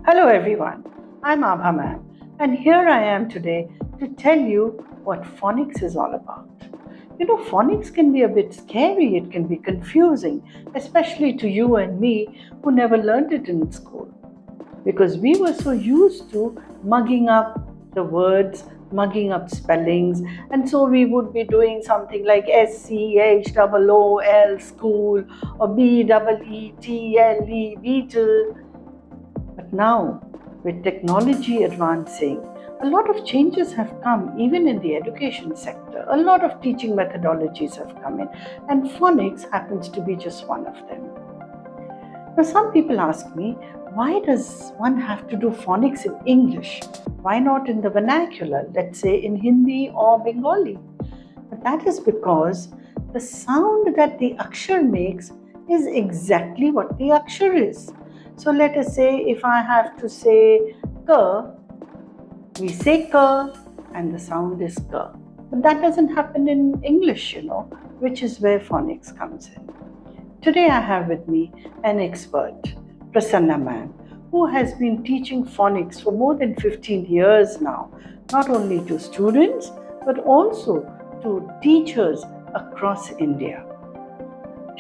Hello everyone, I'm Abha ma'am, and here I am today to tell you what phonics is all about. Phonics can be a bit scary, it can be confusing, especially to you and me who never learned it in school. Because we were so used to mugging up the words, mugging up spellings, and so we would be doing something like SCHOOL school or BEETLE beetle. But now, with technology advancing, a lot of changes have come even in the education sector. A lot of teaching methodologies have come in, and phonics happens to be just one of them. Now, some people ask me, why does one have to do phonics in English? Why not in the vernacular, let's say in Hindi or Bengali? But that is because the sound that the akshar makes is exactly what the akshar is. So let us say if I have to say ka, we say ka and the sound is ka. But that doesn't happen in English, which is where phonics comes in. Today I have with me an expert, Prasanna ma'am, who has been teaching phonics for more than 15 years now, not only to students but also to teachers across India.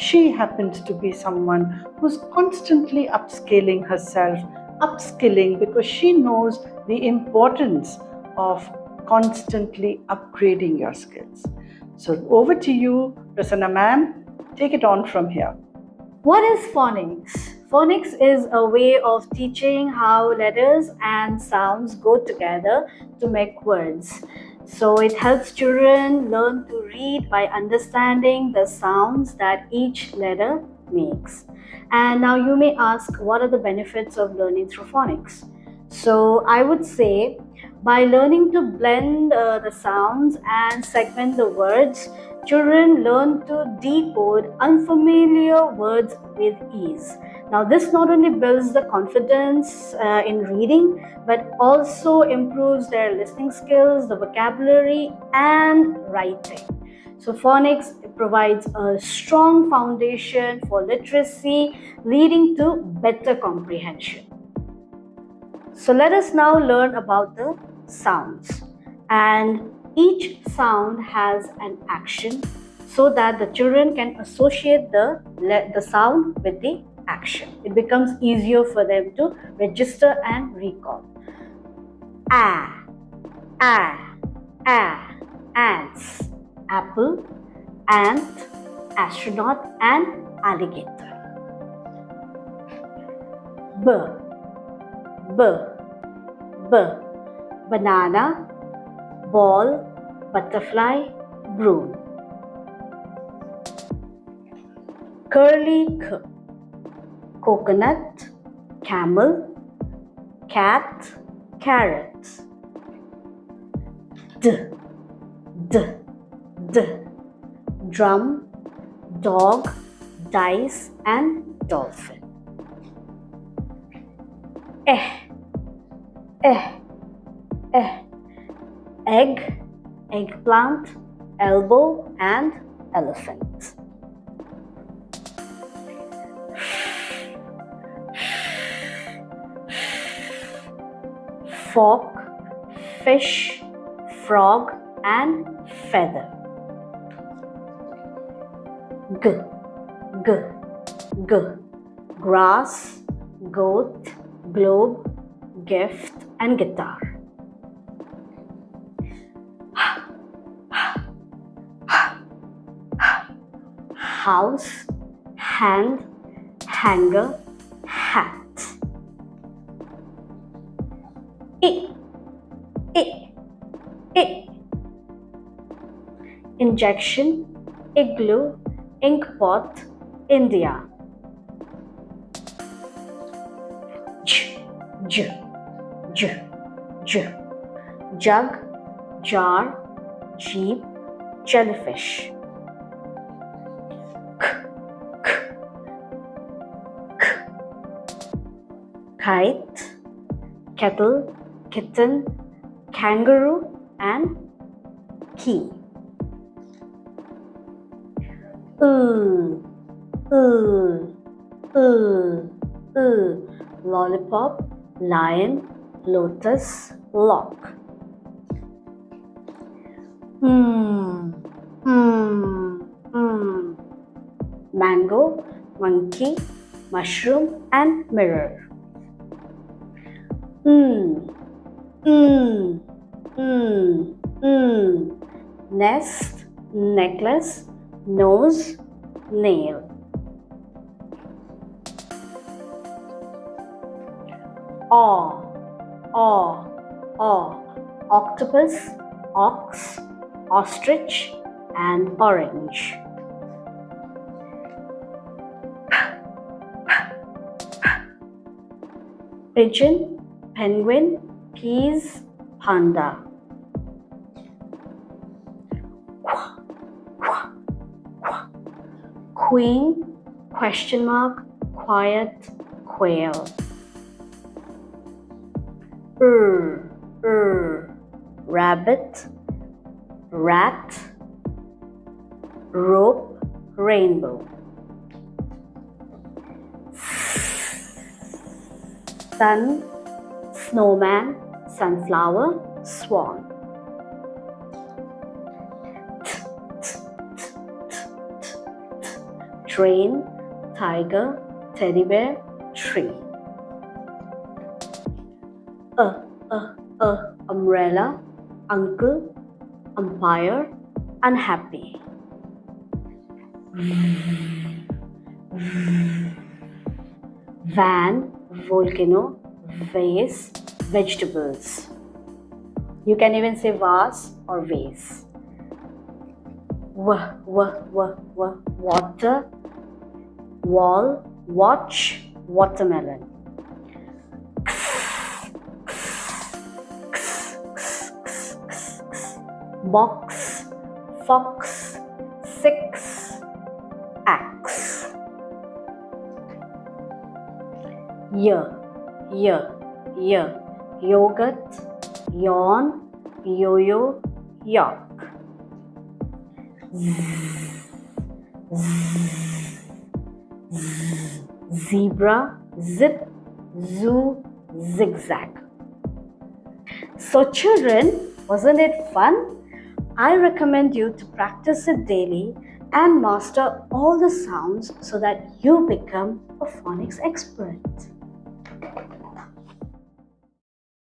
She happens to be someone who's constantly upskilling herself, upskilling because she knows the importance of constantly upgrading your skills. So over to you, Prasanna ma'am. Take it on from here. What is phonics? Phonics is a way of teaching how letters and sounds go together to make words. So it helps children learn to read by understanding the sounds that each letter makes. And now you may ask, what are the benefits of learning through phonics? So I would say, by learning to blend the sounds and segment the words, children learn to decode unfamiliar words with ease. Now, this not only builds the confidence in reading, but also improves their listening skills, the vocabulary, and writing. So, phonics provides a strong foundation for literacy, leading to better comprehension. So, let us now learn about the sounds. And each sound has an action so that the children can associate the sound with the action. It becomes easier for them to register and recall. A, ants, apple, ant, astronaut, and alligator. B, banana, ball, butterfly, broom. Curly k, coconut, camel, cat, carrot. D, drum, dog, dice, and dolphin. Egg, eggplant, elbow, and elephant. Fork, fish, frog, and feather. G, grass, goat, globe, gift, and guitar. House, hand, hanger, hat. I, injection, igloo, ink pot, India. J, jug, jar, jeep, jellyfish. Kite, kettle, kitten, kangaroo, and key. Lollipop, lion, lotus, lock. Mango, monkey, mushroom, and mirror. Nest, necklace, nose, nail. Aw, aw, aw. Octopus, ox, ostrich, and orange. Pigeon, penguin, peas, panda. Queen, question mark, quiet, quail. Rabbit, rat, rope, rainbow. Sun, snowman, sunflower, swan. Train, tiger, teddy bear, tree. Umbrella, uncle, umpire, unhappy. Van, volcano, vase, vegetables. You can even say vase or vase. Water, wall, watch, watermelon. Box, fox, six, axe. Yogurt, yawn, yo-yo, york. Zebra, zip, zoo, zigzag. So children, wasn't it fun? I recommend you to practice it daily and master all the sounds so that you become a phonics expert.